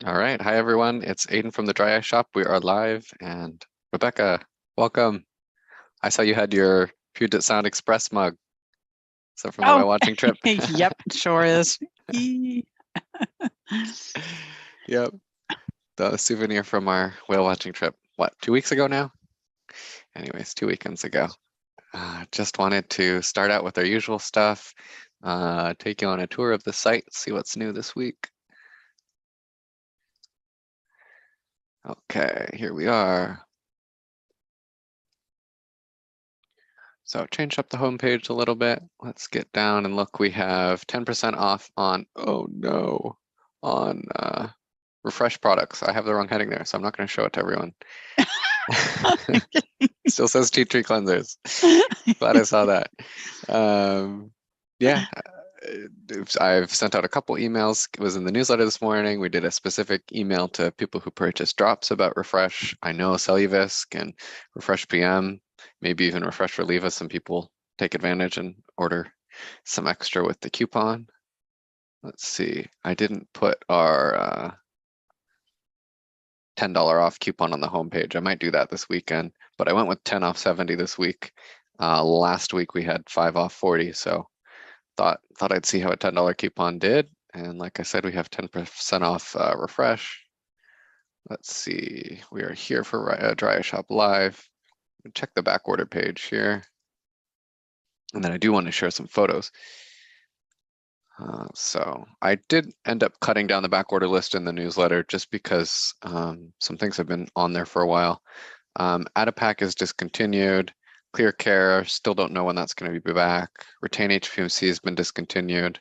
All right. Hi, everyone. It's Aiden from the Dry Ice Shop. We are live. And Rebecca, welcome. I saw you had your Puget Sound Express mug. So from the Oh, whale watching trip. yep, sure is. Yep. The souvenir from our whale watching trip. What, 2 weeks ago now? Anyways, 2 weekends ago. Just wanted to start out with our usual stuff, take you on a tour of the site, see what's new this week. Okay, here we are. So change up the homepage a little bit. Let's get down and look. We have 10% off on, oh no, on refresh products. I have the wrong heading there, so I'm not going to show it to everyone. Still says tea tree cleansers. Glad I saw that. Yeah, I've sent out a couple emails. It was in the newsletter this morning. We did a specific email to people who purchase drops about refresh. I know Celluvisc and refresh PM, maybe even refresh Relieva. Some people take advantage and order some extra with the coupon. Let's see. I didn't put our $10 off coupon on the homepage. I might do that this weekend, but I went with 10 off 70 this week. Last week we had 5 off 40, so thought I'd see how a $10 coupon did. And like I said, we have 10% off refresh. Let's see, we are here for Dry Ice Shop Live. Check the back order page here. And then I do want to share some photos. So I did end up cutting down the back order list in the newsletter just because some things have been on there for a while. Attapack is discontinued. Clear Care, still don't know when that's going to be back. Retain HPMC has been discontinued.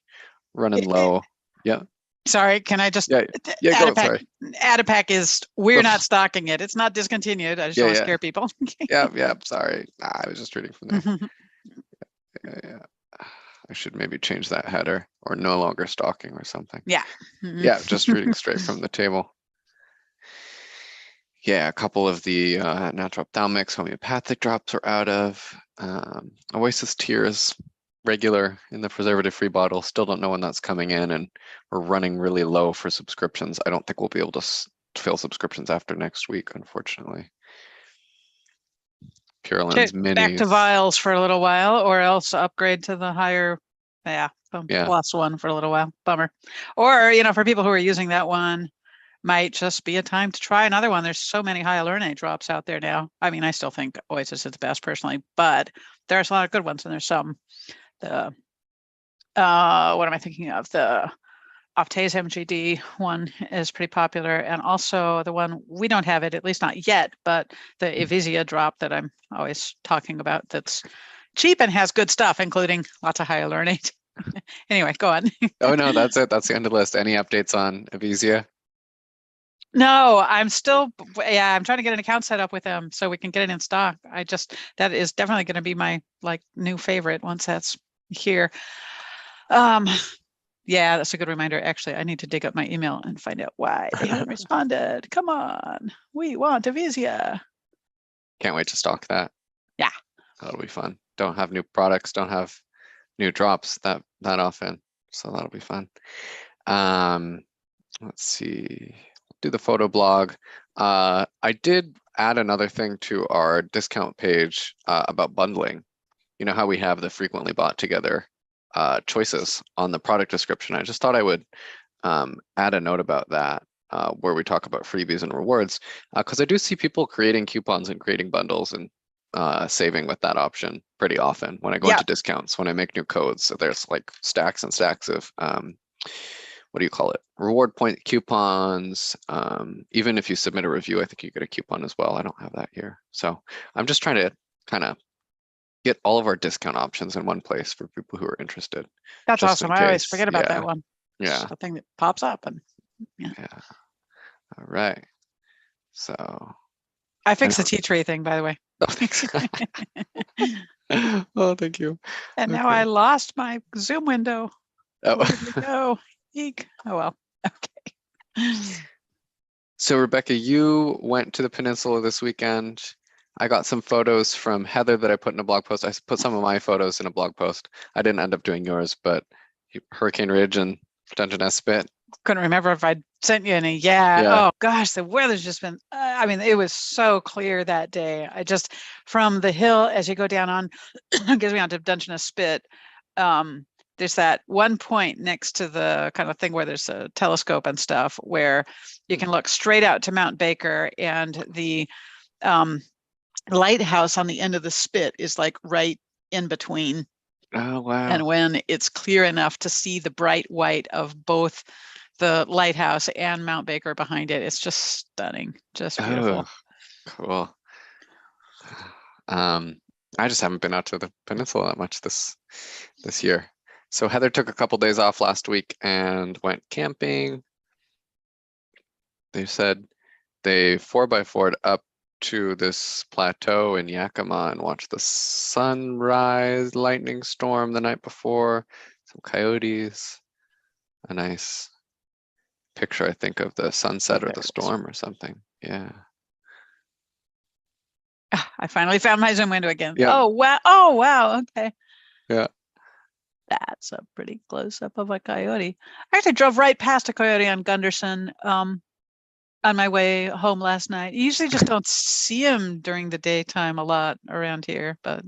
Running low. Yeah. Sorry, can I just Yeah. Go. Sorry. Attapack is, we're not stocking it. It's not discontinued. I just don't want to scare people. Yeah. Sorry. I was just reading from there. Yeah. I should maybe change that header or no longer stalking or something. Yeah. Yeah, just reading straight from the table. Yeah, a couple of the natural ophthalmics, homeopathic drops are out of. Oasis Tears, regular in the preservative-free bottle. Still don't know when that's coming in, and we're running really low for subscriptions. I don't think we'll be able to fill subscriptions after next week, unfortunately. Pure Minis. Back to vials for a little while, or else upgrade to the higher, plus one for a little while. Bummer. Or, for people who are using that one, might just be a time to try another one. There's so many hyaluronate drops out there now. I mean, I still think Oasis is the best personally, but there's a lot of good ones, and there's some. What am I thinking of? The Optase MGD one is pretty popular, and also the one, we don't have it, at least not yet, but the Evisia drop that I'm always talking about, that's cheap and has good stuff, including lots of hyaluronate. Anyway, go on. Oh no, that's it. That's the end of the list. Any updates on Evisia? No, I'm still, I'm trying to get an account set up with them so we can get it in stock. That is definitely going to be my new favorite once that's here. Yeah, that's a good reminder. Actually, I need to dig up my email and find out why they haven't responded. Come on, we want Evisia. Can't wait to stock that. Yeah, that'll be fun. Don't have new products, don't have new drops that often, so that'll be fun. Let's see. Do the photo blog. I did add another thing to our discount page about bundling. You know how we have the frequently bought together choices on the product description. I just thought I would add a note about that where we talk about freebies and rewards, because I do see people creating coupons and creating bundles and saving with that option pretty often when I go into discounts, when I make new codes. So there's like stacks and stacks of what do you call it? Reward point coupons. Even if you submit a review, I think you get a coupon as well. I don't have that here. So I'm just trying to kind of get all of our discount options in one place for people who are interested. That's awesome. I always forget about that one. Yeah. It's the thing that pops up. And yeah. All right. So I fixed the tea tree thing, by the way. Oh, thanks. Oh, thank you. And now I lost my Zoom window. Oh. Where did it go? Eek. Oh, well. Okay. So, Rebecca, you went to the peninsula this weekend. I got some photos from Heather that I put in a blog post. I put some of my photos in a blog post. I didn't end up doing yours, but Hurricane Ridge and Dungeness Spit. couldn't remember if I sent you any. Yeah. Oh gosh, the weather's just been, I mean, it was so clear that day. I just, from the hill, as you go down on, gives me onto Dungeness Spit. There's that one point next to the kind of thing where there's a telescope and stuff where you can look straight out to Mount Baker, and the lighthouse on the end of the spit is like right in between. Oh, wow. And when it's clear enough to see the bright white of both the lighthouse and Mount Baker behind it, it's just stunning, just beautiful. Cool. I just haven't been out to the peninsula that much this year. So Heather took a couple days off last week and went camping. They said they 4x4'd up to this plateau in Yakima and watched the sunrise lightning storm the night before. Some coyotes. A nice picture, I think, of the sunset or the storm or something. Yeah. I finally found my Zoom window again. Yep. Oh, wow. Oh, wow. Okay. Yeah. That's a pretty close up of a coyote. I actually drove right past a coyote on Gunderson on my way home last night. You usually just don't see him during the daytime a lot around here, but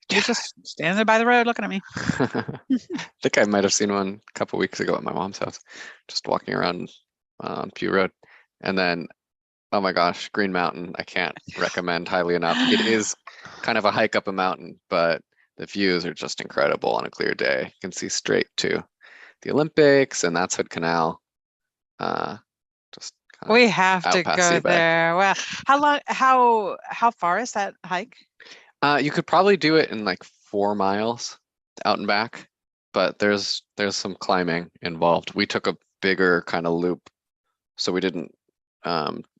he's just standing there by the road looking at me. I think I might have seen one a couple weeks ago at my mom's house, just walking around on Pew Road. And then, oh my gosh, Green Mountain, I can't recommend highly enough. It is kind of a hike up a mountain, but the views are just incredible on a clear day. You can see straight to the Olympics, and that's Hood Canal. Just we have to go there. Well, how far is that hike? You could probably do it in like 4 miles out and back, but there's some climbing involved. We took a bigger kind of loop, so we didn't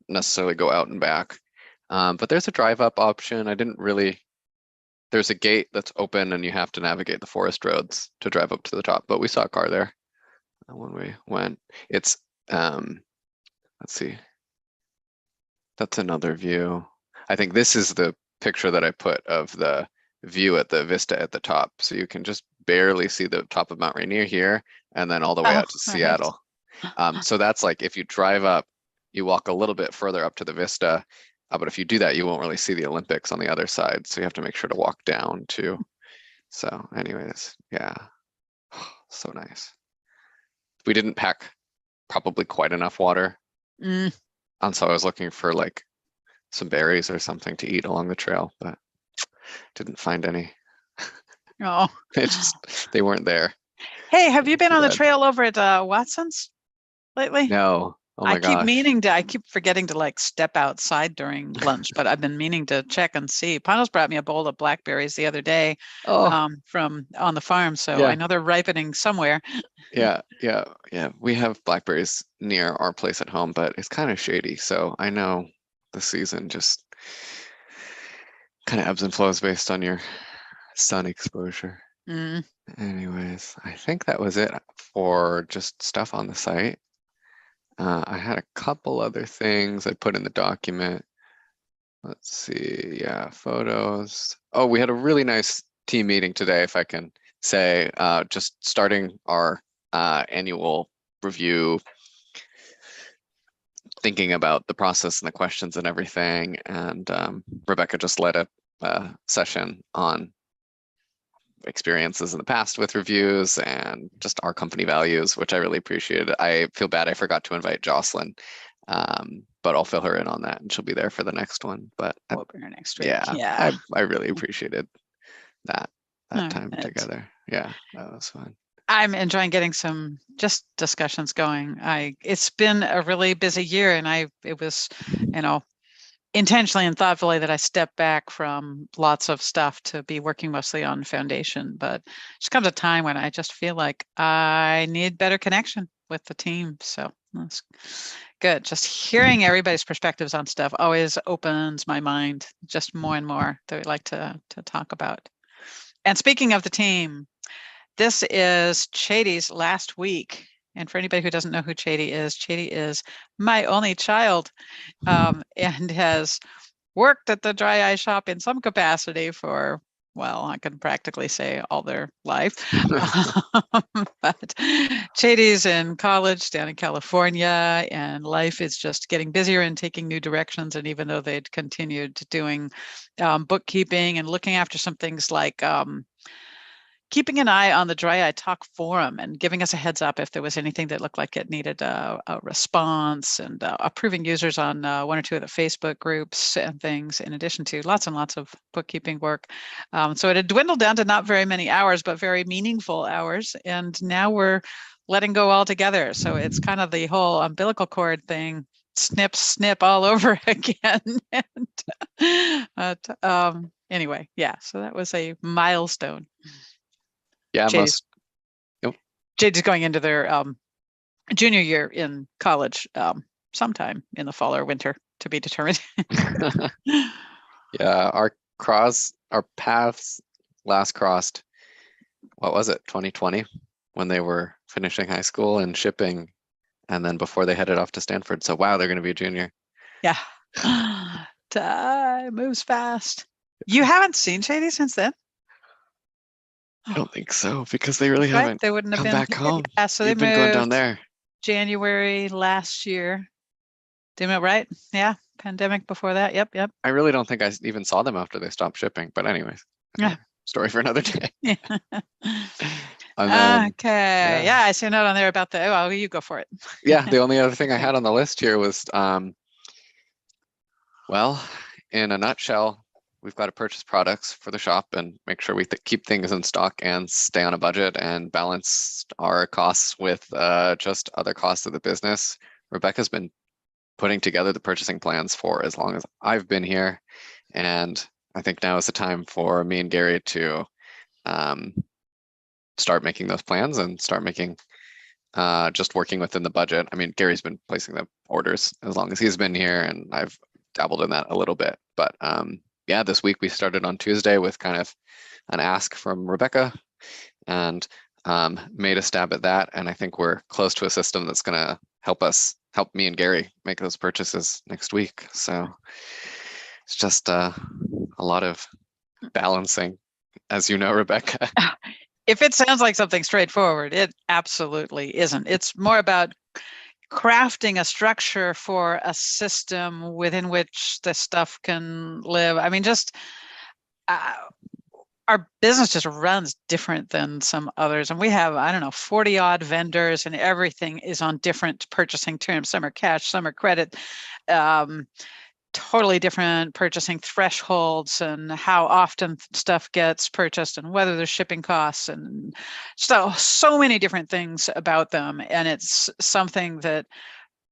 necessarily go out and back. But there's a drive up option. There's a gate that's open and you have to navigate the forest roads to drive up to the top, but we saw a car there when we went. It's, let's see, that's another view. I think this is the picture that I put of the view at the vista at the top. So you can just barely see the top of Mount Rainier here and then all the way out to Seattle. So that's like, if you drive up, you walk a little bit further up to the vista, but if you do that, you won't really see the Olympics on the other side. So you have to make sure to walk down too. So anyways, yeah, so nice. We didn't pack probably quite enough water. And so I was looking for like some berries or something to eat along the trail, but didn't find any. Oh, they weren't there. Hey, have you been on the trail over at Watson's lately? No. Oh my gosh. I keep forgetting to like step outside during lunch, but I've been meaning to check and see. Panos brought me a bowl of blackberries the other day from on the farm, so I know they're ripening somewhere. Yeah. We have blackberries near our place at home, but it's kind of shady, so I know the season just kind of ebbs and flows based on your sun exposure. Anyways, I think that was it for just stuff on the site. I had a couple other things I put in the document. Let's see, yeah, photos. Oh, we had a really nice team meeting today, if I can say, just starting our annual review, thinking about the process and the questions and everything. And Rebecca just led a session on experiences in the past with reviews and just our company values, which I really appreciated. I feel bad I forgot to invite Jocelyn, but I'll fill her in on that and she'll be there for the next one. But we'll bring her next week. Yeah. I really appreciated that time together. Yeah, that was fun. I'm enjoying getting some just discussions going. It's been a really busy year, and it was, intentionally and thoughtfully that I stepped back from lots of stuff to be working mostly on foundation. But just comes a time when I just feel like I need better connection with the team. So that's good. Just hearing everybody's perspectives on stuff always opens my mind just more and more that we like to talk about. And speaking of the team, this is Chadi's last week. And for anybody who doesn't know who Chadi is my only child, and has worked at the dry eye shop in some capacity for, well, I can practically say all their life. But Chady's in college down in California, and life is just getting busier and taking new directions. And even though they'd continued doing bookkeeping and looking after some things like keeping an eye on the Dry Eye Talk forum and giving us a heads up if there was anything that looked like it needed a response, and approving users on one or two of the Facebook groups and things, in addition to lots and lots of bookkeeping work. So it had dwindled down to not very many hours, but very meaningful hours. And now we're letting go altogether. So it's kind of the whole umbilical cord thing, snip all over again. And anyway, yeah, so that was a milestone. Yeah, Jade's going into their junior year in college sometime in the fall or winter, to be determined. Yeah, our paths last crossed, what was it, 2020, when they were finishing high school and shipping, and then before they headed off to Stanford. So wow, they're going to be a junior. Yeah. Time moves fast. You haven't seen Shady since then? I don't think so, because they really haven't They wouldn't have come been back home. Yeah, so You've they been going down moved there. January last year. Did it right? Yeah, pandemic before that. Yep. I really don't think I even saw them after they stopped shipping, but anyways, story for another day. Okay. Yeah, I see a note on there about well, you go for it. Yeah, the only other thing I had on the list here was, well, in a nutshell, we've got to purchase products for the shop and make sure we keep things in stock and stay on a budget and balance our costs with just other costs of the business. Rebecca's been putting together the purchasing plans for as long as I've been here, and I think now is the time for me and Gary to start making those plans and start making just working within the budget. I mean, Gary's been placing the orders as long as he's been here, and I've dabbled in that a little bit. But yeah, this week we started on Tuesday with kind of an ask from Rebecca, and made a stab at that. And I think we're close to a system that's going to help me and Gary make those purchases next week. So it's just a lot of balancing, as you know, Rebecca. If it sounds like something straightforward, it absolutely isn't. It's more about crafting a structure for a system within which the stuff can live. I mean, just our business just runs different than some others. And we have, I don't know, 40 odd vendors, and everything is on different purchasing terms. Some are cash, some are credit. Totally different purchasing thresholds and how often stuff gets purchased and whether there's shipping costs, and so many different things about them. And it's something that,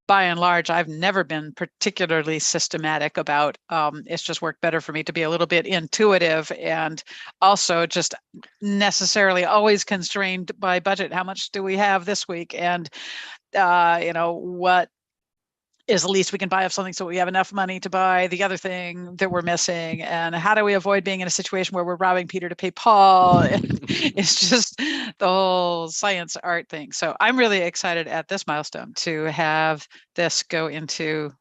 by and large, I've never been particularly systematic about. It's just worked better for me to be a little bit intuitive, and also just necessarily always constrained by budget. How much do we have this week? And what is the least we can buy of something so we have enough money to buy the other thing that we're missing? And how do we avoid being in a situation where we're robbing Peter to pay Paul? It's just the whole science art thing. So I'm really excited at this milestone to have this go into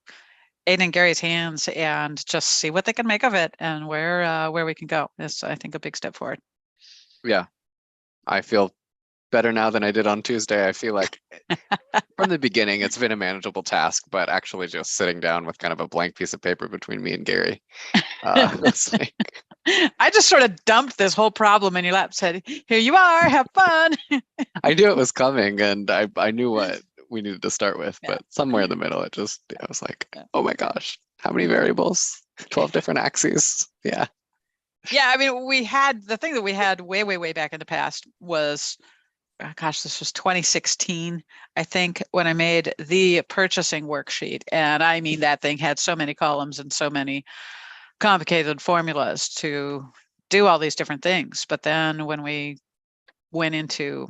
Aiden and Gary's hands and just see what they can make of it and where we can go. It's, I think, a big step forward. Yeah, I feel better now than I did on Tuesday. I feel like from the beginning, it's been a manageable task, but actually just sitting down with kind of a blank piece of paper between me and Gary. It's like, I just sort of dumped this whole problem in your lap, said, here you are, have fun. I knew it was coming, and I knew what we needed to start with, but somewhere in the middle, I was like, oh my gosh, how many variables? 12 different axes. Yeah. Yeah, I mean, the thing that we had way back in the past was, gosh, this was 2016, I think, when I made the purchasing worksheet. And I mean, that thing had so many columns and so many complicated formulas to do all these different things. But then when we went into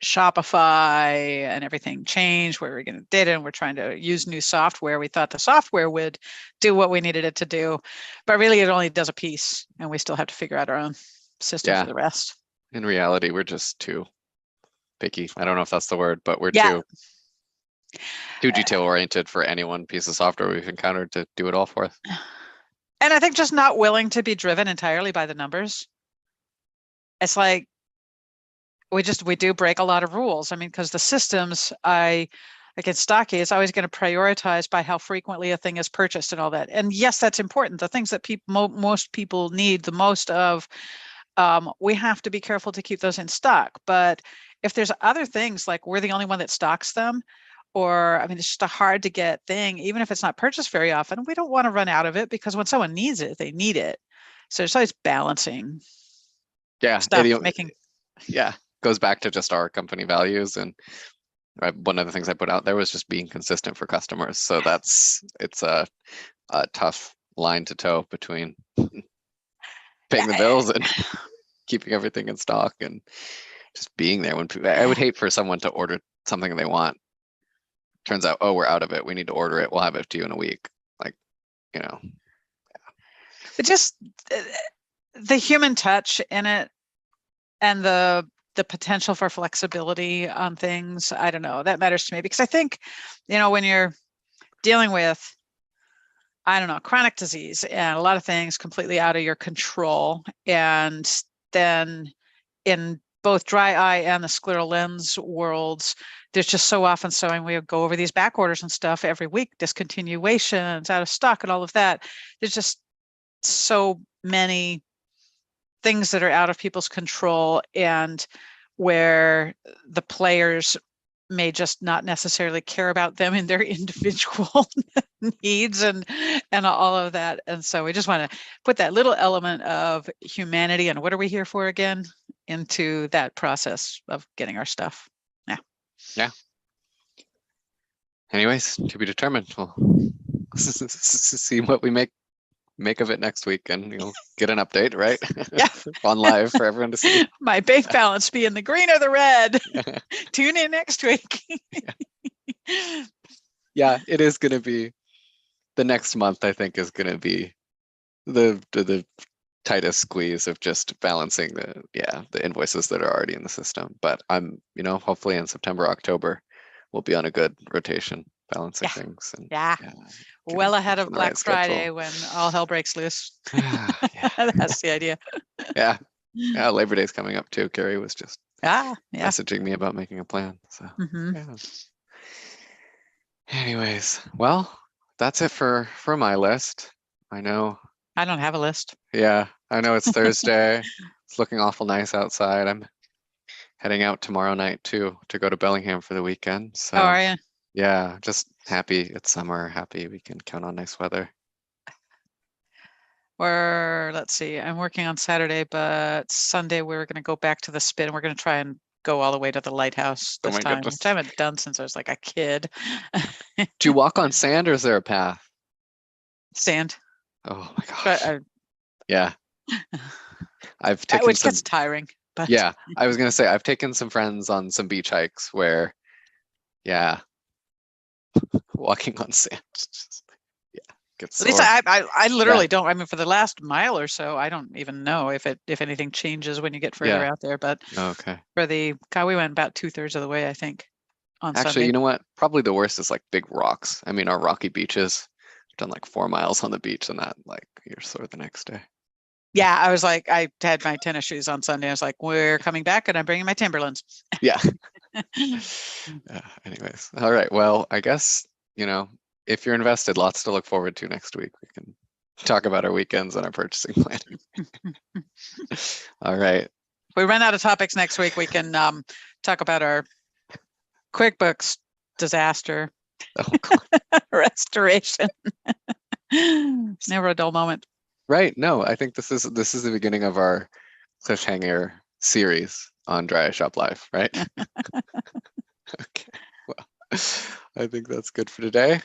Shopify and everything changed, where we're getting data and we're trying to use new software, we thought the software would do what we needed it to do. But really, it only does a piece, and we still have to figure out our own system for the rest. In reality, we're just too picky. I don't know if that's the word, but we're too detail oriented for any one piece of software we've encountered to do it all for us. And I think just not willing to be driven entirely by the numbers. It's like, we do break a lot of rules. I mean, because the systems like in Stocky, it's always going to prioritize by how frequently a thing is purchased and all that. And yes, that's important. The things that most people need the most of, we have to be careful to keep those in stock. But if there's other things, like we're the only one that stocks them, or I mean, it's just a hard to get thing, even if it's not purchased very often, we don't want to run out of it, because when someone needs it, they need it. So it's always balancing stuff, making. Yeah, goes back to just our company values, and one of the things I put out there was just being consistent for customers. So it's a tough line to toe between paying the bills and keeping everything in stock and just being there when people, I would hate for someone to order something they want. Turns out, oh, we're out of it. We need to order it. We'll have it to you in a week. Like, you know. But just the human touch in it, and the potential for flexibility on things, I don't know, that matters to me, because I think, when you're dealing with, I don't know, chronic disease and a lot of things completely out of your control, and then in both dry eye and the scleral lens worlds, there's just so often and we go over these back orders and stuff every week, discontinuations, out of stock, and all of that. There's just so many things that are out of people's control, and where the players may just not necessarily care about them in their individual needs and all of that. And so we just want to put that little element of humanity and what are we here for again into that process of getting our stuff. Yeah. Anyways, to be determined. We'll see what we make of it next week, and you'll get an update, right? Yeah. On live for everyone to see. My bank balance be in the green or the red. Tune in next week. Yeah, it is going to be the next month. I think is going to be the tightest squeeze of just balancing the invoices that are already in the system. But I'm hopefully in September, October, we'll be on a good rotation balancing things. And well ahead of Black Friday when all hell breaks loose. That's the idea. Yeah, Labor Day's coming up too. Carrie was just messaging me about making a plan. So anyways, well, that's it for my list. I know I don't have a list. Yeah, I know it's Thursday. It's looking awful nice outside. I'm heading out tomorrow night too to go to Bellingham for the weekend. So are you? Yeah, just happy it's summer, happy we can count on nice weather. Or let's see, I'm working on Saturday, but Sunday we're going to go back to the spin. We're going to try and go all the way to the lighthouse this time, which I haven't done since I was like a kid. Do you walk on sand or is there a path? Sand. Oh my gosh. Yeah. I've taken which gets tiring. But yeah, I was going to say I've taken some friends on some beach hikes where, walking on sand. Gets at least I literally don't. I mean, for the last mile or so, I don't even know if anything changes when you get further out there. But okay, for we went about 2/3 of the way, I think. On Actually, Sunday. You know what? Probably the worst is like big rocks. I mean, our rocky beaches. I've done like 4 miles on the beach, and that you're sore the next day. Yeah, I was like, I had my tennis shoes on Sunday. I was like, we're coming back, and I'm bringing my Timberlands. Yeah. Anyways, all right. Well, I guess if you're invested, lots to look forward to next week. We can talk about our weekends and our purchasing planning. All right. If we run out of topics next week, we can talk about our QuickBooks disaster restoration. Never a dull moment. Right. No, I think this is the beginning of our cliffhanger series on Dry Eye Shop Live, right? Okay. Well, I think that's good for today.